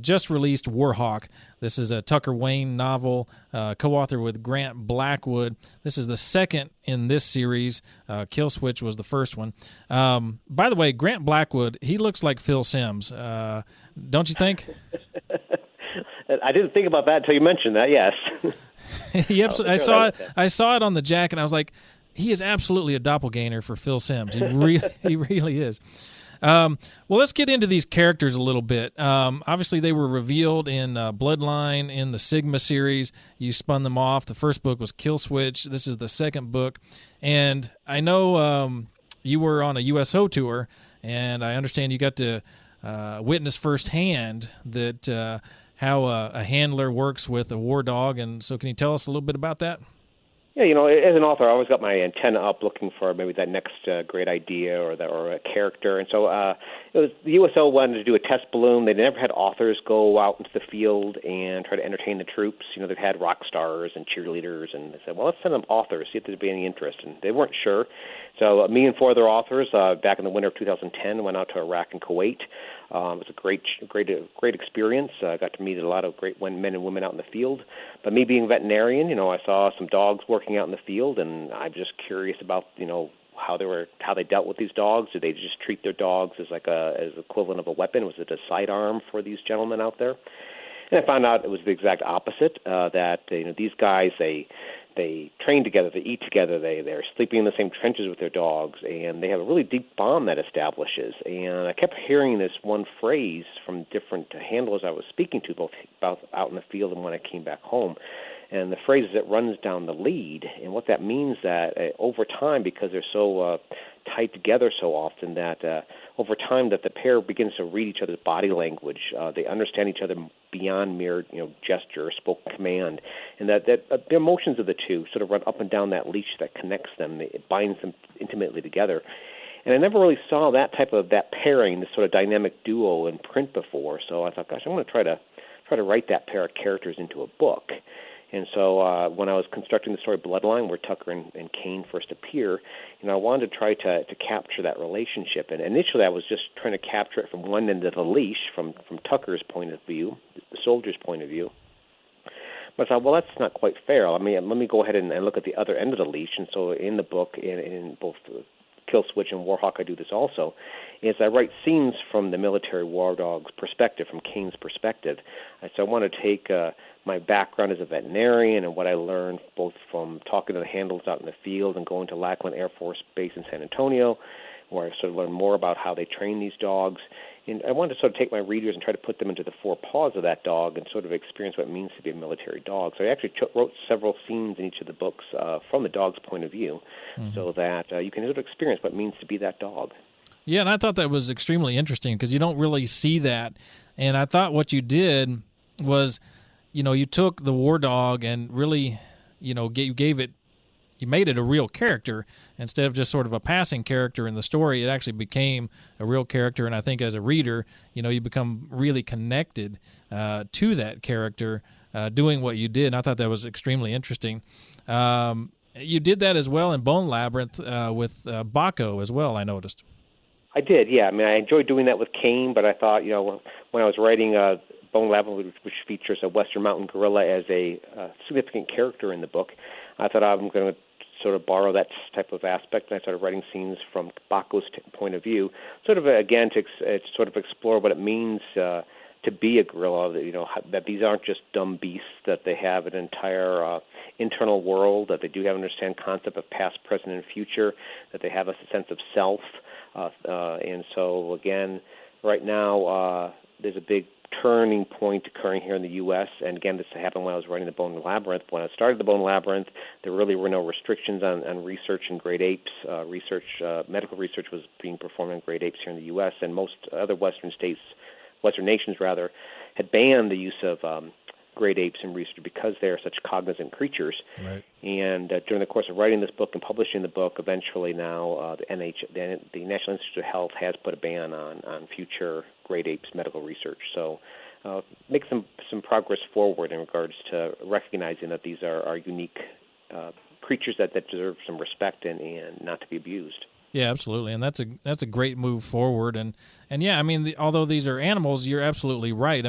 Just released Warhawk. This is a Tucker Wayne novel, co-author with Grant Blackwood. This is the second in this series. Kill Switch was the first one. By the way, Grant Blackwood, he looks like Phil Simms. Don't you think? I didn't think about that until you mentioned that. Yes. I saw it on the jacket. I was like, he is absolutely a doppelganger for Phil Simms. He really is. Well, let's get into these characters a little bit. Obviously, they were revealed in Bloodline in the Sigma series. You spun them off. The first book was Kill Switch. This is the second book. And I know you were on a USO tour, and I understand you got to witness firsthand that how a handler works with a war dog. And so can you tell us a little bit about that? Yeah, as an author, I always got my antenna up looking for maybe that next great idea or a character. And so it was the USO wanted to do a test balloon. They never had authors go out into the field and try to entertain the troops. They've had rock stars and cheerleaders, and they said, well, let's send them authors, see if there'd be any interest. And they weren't sure. So me and 4 other authors back in the winter of 2010 went out to Iraq and Kuwait. It was a great experience. I got to meet a lot of great men and women out in the field. But me being a veterinarian, I saw some dogs working out in the field, and I'm just curious about, how they dealt with these dogs. Did they just treat their dogs as as equivalent of a weapon? Was it a sidearm for these gentlemen out there? And I found out it was the exact opposite. That these guys they train together, they eat together, they're sleeping in the same trenches with their dogs, and they have a really deep bond that establishes. And I kept hearing this one phrase from different handlers I was speaking to, both out in the field and when I came back home. And the phrase is it runs down the lead. And what that means that over time, because they're so tied together so often, that over time that the pair begins to read each other's body language. They understand each other beyond mere gesture or spoken command, and that the emotions of the two sort of run up and down that leash that connects them. It binds them intimately together. And I never really saw that pairing, this sort of dynamic duo in print before. So I thought, gosh, I'm going to try to write that pair of characters into a book. And so when I was constructing the story Bloodline, where Tucker and Kane first appear, I wanted to try to capture that relationship. And initially I was just trying to capture it from one end of the leash, from Tucker's point of view, the soldier's point of view. But I thought, well, that's not quite fair. Let me go ahead and look at the other end of the leash. And so in the book, in both Kill Switch and Warhawk, I do this also, is I write scenes from the military war dog's perspective, from Kane's perspective. So I want to take my background as a veterinarian and what I learned both from talking to the handlers out in the field and going to Lackland Air Force Base in San Antonio, where I sort of learned more about how they train these dogs. And I wanted to sort of take my readers and try to put them into the 4 paws of that dog and sort of experience what it means to be a military dog. So I actually wrote several scenes in each of the books from the dog's point of view, so that you can sort of experience what it means to be that dog. Yeah, and I thought that was extremely interesting because you don't really see that. And I thought what you did was, you took the war dog and really, you made it a real character instead of just sort of a passing character in the story. It actually became a real character, and I think as a reader, you become really connected to that character doing what you did, and I thought that was extremely interesting. You did that as well in Bone Labyrinth with Baco as well, I noticed. I did, yeah. I enjoyed doing that with Kane, but I thought, when I was writing Bone Labyrinth, which features a Western Mountain gorilla as a significant character in the book, I thought I'm going to sort of borrow that type of aspect, and I started writing scenes from Baco's point of view, sort of again to sort of explore what it means to be a gorilla. That these aren't just dumb beasts; that they have an entire internal world. That they do have an understand concept of past, present, and future. That they have a sense of self. And so again, right now there's a big turning point occurring here in the U.S. And again, this happened when I was writing the Bone Labyrinth. When I started the Bone Labyrinth, there really were no restrictions on research in great apes. Medical research was being performed on great apes here in the U.S. And most other Western nations had banned the use of great apes in research because they are such cognizant creatures. Right. And during the course of writing this book and publishing the book, eventually now the National Institute of Health has put a ban on future great apes medical research. So make some progress forward in regards to recognizing that these are unique creatures that deserve some respect and not to be abused. Yeah, absolutely, and that's a great move forward. And yeah, although these are animals, you're absolutely right.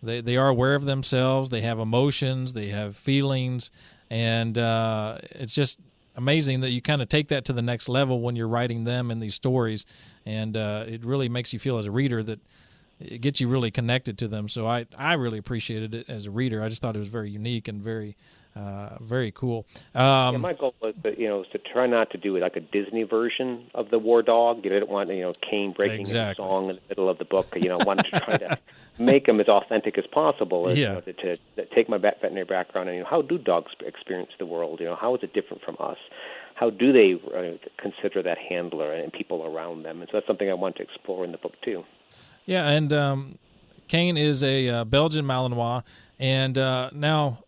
They are aware of themselves. They have emotions. They have feelings, and it's just amazing that you kind of take that to the next level when you're writing them in these stories. And it really makes you feel as a reader that it gets you really connected to them. So I really appreciated it as a reader. I just thought it was very unique and very cool. My goal was to try not to do it like a Disney version of the War Dog. You didn't want Kane breaking into song in the middle of the book. Wanted to try to make them as authentic as possible. As, to take my veterinary background and how do dogs experience the world? How is it different from us? How do they consider that handler and people around them? And so that's something I want to explore in the book too. Yeah, and Kane is a Belgian Malinois, and now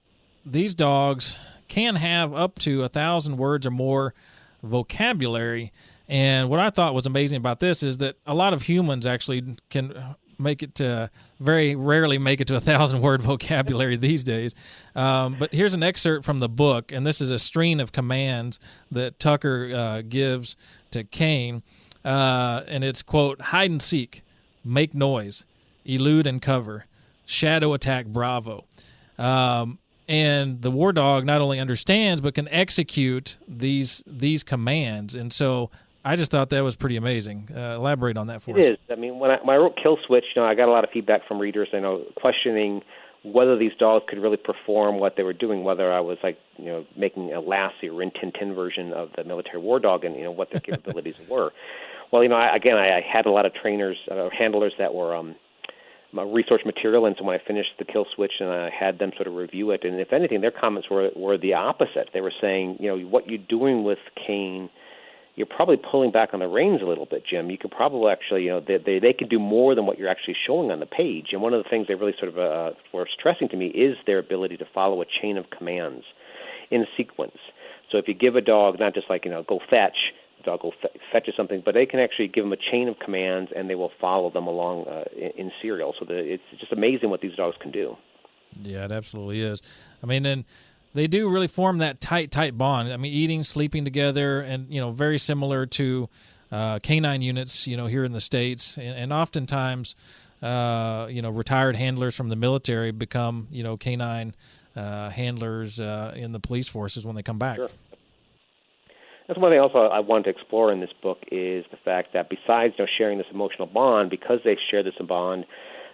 these dogs can have up to 1,000 words or more vocabulary. And what I thought was amazing about this is that a lot of humans actually can make it to very rarely make it to 1,000-word vocabulary these days. But here's an excerpt from the book, and this is a string of commands that Tucker gives to Kane, and it's, quote, hide and seek, make noise, elude and cover, shadow attack, bravo. And the war dog not only understands but can execute these commands. And so I just thought that was pretty amazing. Elaborate on that for us. It is. I mean, when I wrote Kill Switch, I got a lot of feedback from readers, questioning whether these dogs could really perform what they were doing, whether I was making a Lassie or Rin Tin Tin version of the military war dog and what their capabilities were. Well, I had a lot of trainers, handlers that were research material, and so when I finished the Kill Switch and I had them sort of review it, and if anything, their comments were the opposite. They were saying, what you're doing with Kane, you're probably pulling back on the reins a little bit, Jim. You could probably actually, they could do more than what you're actually showing on the page. And one of the things they really sort of were stressing to me is their ability to follow a chain of commands in sequence. So if you give a dog not just go fetch, the dog will fetch something, but they can actually give them a chain of commands and they will follow them along in serial. So it's just amazing what these dogs can do. Yeah, it absolutely is. I mean, and they do really form that tight bond. I mean, eating, sleeping together, and very similar to canine units, here in the States, and oftentimes, retired handlers from the military become, canine handlers in the police forces when they come back. Sure. That's one thing also I wanted to explore in this book is the fact that besides sharing this emotional bond, because they share this bond.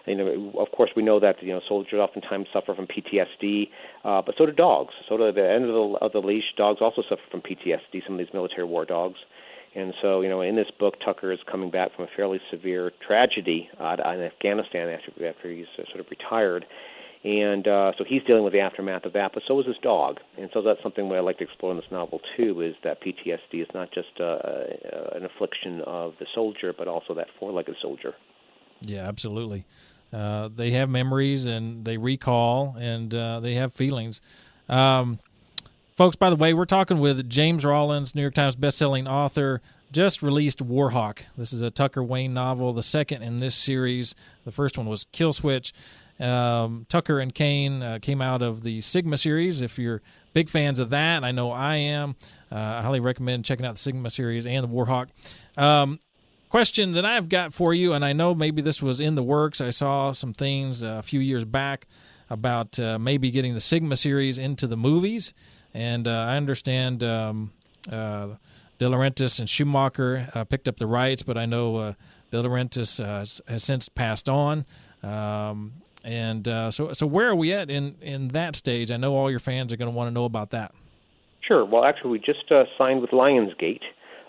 Of course, we know that soldiers oftentimes suffer from PTSD, but so do dogs. So at the end of the leash, dogs also suffer from PTSD. Some of these military war dogs, and so in this book, Tucker is coming back from a fairly severe tragedy in Afghanistan after he's sort of retired, and so he's dealing with the aftermath of that. But so is his dog, and so that's something that I like to explore in this novel too. Is that PTSD is not just an affliction of the soldier, but also that four-legged soldier. Yeah, absolutely. They have memories and they recall and they have feelings. Folks, by the way, we're talking with James Rollins, New York Times bestselling author, just released Warhawk. This is a Tucker Wayne novel, the second in this series. The first one was Kill Switch. Tucker and Kane came out of the Sigma series. If you're big fans of that, I know I am. I highly recommend checking out the Sigma series and the Warhawk. Question that I've got for you, and I know maybe this was in the works. I saw some things a few years back about maybe getting the Sigma series into the movies, and I understand De Laurentiis and Schumacher picked up the rights, but I know De Laurentiis has since passed on. So where are we at in that stage? I know all your fans are going to want to know about that. Sure. Well, actually, we just signed with Lionsgate.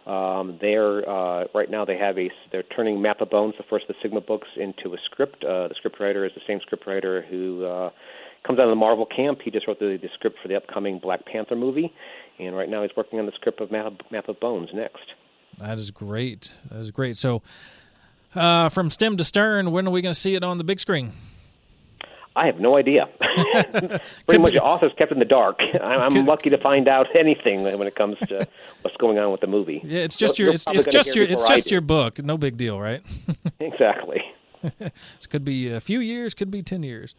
Right now they're turning Map of Bones, the first of the Sigma books, into a script. The scriptwriter is the same scriptwriter who comes out of the Marvel camp. He just wrote the script for the upcoming Black Panther movie, and right now he's working on the script of Map of Bones next. That is great. So from stem to stern, when are we going to see it on the big screen? I have no idea. Pretty much the author's kept in the dark. I'm lucky to find out anything when it comes to what's going on with the movie. Yeah, it's just your book. No big deal, right? Exactly. It could be a few years, could be 10 years.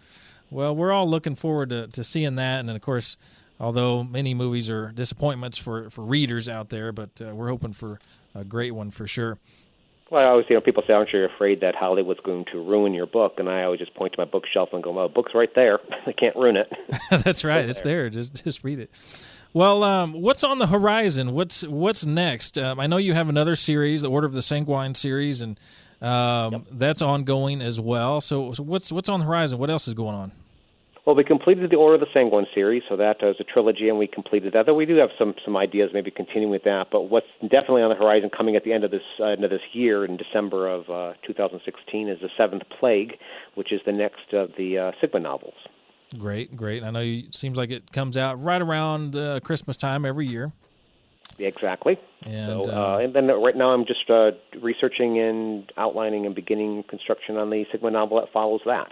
Well, we're all looking forward to seeing that, and of course, although many movies are disappointments for readers out there, but we're hoping for a great one for sure. Well, I always, people say, aren't you afraid that Hollywood's going to ruin your book? And I always just point to my bookshelf and go, well, the book's right there. They can't ruin it. That's right. It's there. Just read it. Well, what's on the horizon? What's next? I know you have another series, the Order of the Sanguine series, and That's ongoing as well. So what's on the horizon? What else is going on? Well, we completed the Order of the Sanguine series, so that was a trilogy, and we completed that. Though we do have some ideas, maybe continuing with that. But what's definitely on the horizon, coming at the end of this year, in December of 2016, is the Seventh Plague, which is the next of the Sigma novels. Great. I know it seems like it comes out right around Christmas time every year. Exactly. And then right now I'm just researching and outlining and beginning construction on the Sigma novel that follows that.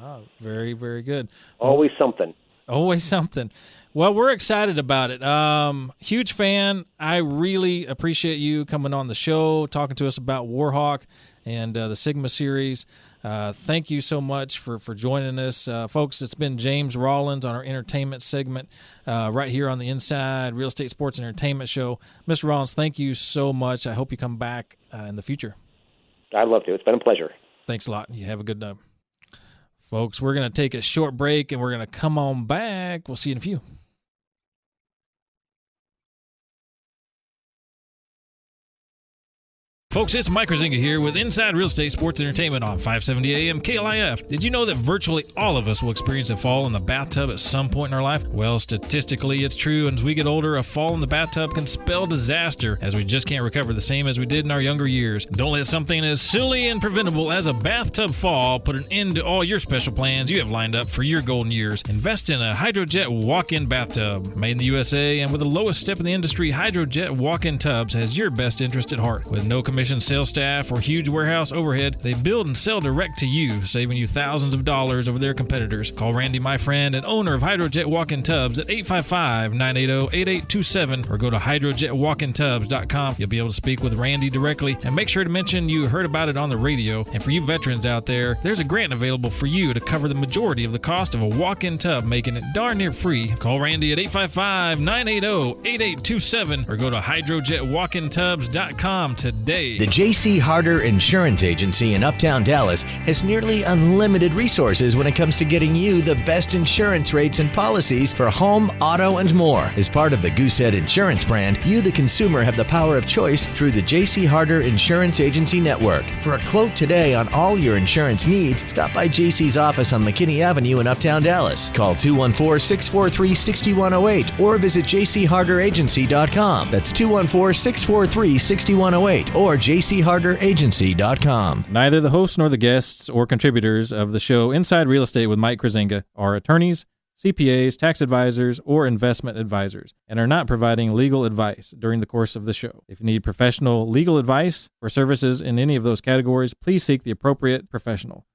Oh, very, very good. Always something. Always something. Well, we're excited about it. Huge fan. I really appreciate you coming on the show, talking to us about Warhawk and the Sigma series. Thank you so much for joining us. Folks, it's been James Rollins on our entertainment segment right here on the Inside Real Estate Sports and Entertainment Show. Mr. Rollins, thank you so much. I hope you come back in the future. I'd love to. It's been a pleasure. Thanks a lot. You have a good night. Folks, we're going to take a short break, and we're going to come on back. We'll see you in a few. Folks, it's Mike Kruizinga here with Inside Real Estate Sports Entertainment on 570 AM KLIF. Did you know that virtually all of us will experience a fall in the bathtub at some point in our life? Well, statistically, it's true, and as we get older, a fall in the bathtub can spell disaster, as we just can't recover the same as we did in our younger years. Don't let something as silly and preventable as a bathtub fall put an end to all your special plans you have lined up for your golden years. Invest in a Hydrojet walk-in bathtub. Made in the USA and with the lowest step in the industry, Hydrojet walk-in tubs has your best interest at heart. With no commission sales staff or huge warehouse overhead, they build and sell direct to you, saving you thousands of dollars over their competitors. Call Randy, my friend and owner of Hydrojet Walk-in Tubs, at 855-980-8827 or go to hydrojetwalkintubs.com. You'll be able to speak with Randy directly, and make sure to mention you heard about it on the radio. And for you veterans out there, there's a grant available for you to cover the majority of the cost of a walk-in tub, making it darn near free. Call Randy at 855-980-8827 or go to hydrojetwalkintubs.com today. The J.C. Harder Insurance Agency in Uptown Dallas has nearly unlimited resources when it comes to getting you the best insurance rates and policies for home, auto, and more. As part of the Goosehead Insurance brand, you, the consumer, have the power of choice through the J.C. Harder Insurance Agency Network. For a quote today on all your insurance needs, stop by J.C.'s office on McKinney Avenue in Uptown Dallas. Call 214-643-6108 or visit jcharderagency.com. That's 214-643-6108 or jcharderagency.com. Neither the hosts nor the guests or contributors of the show Inside Real Estate with Mike Kruizinga are attorneys, CPAs, tax advisors, or investment advisors, and are not providing legal advice during the course of the show. If you need professional legal advice or services in any of those categories, please seek the appropriate professional.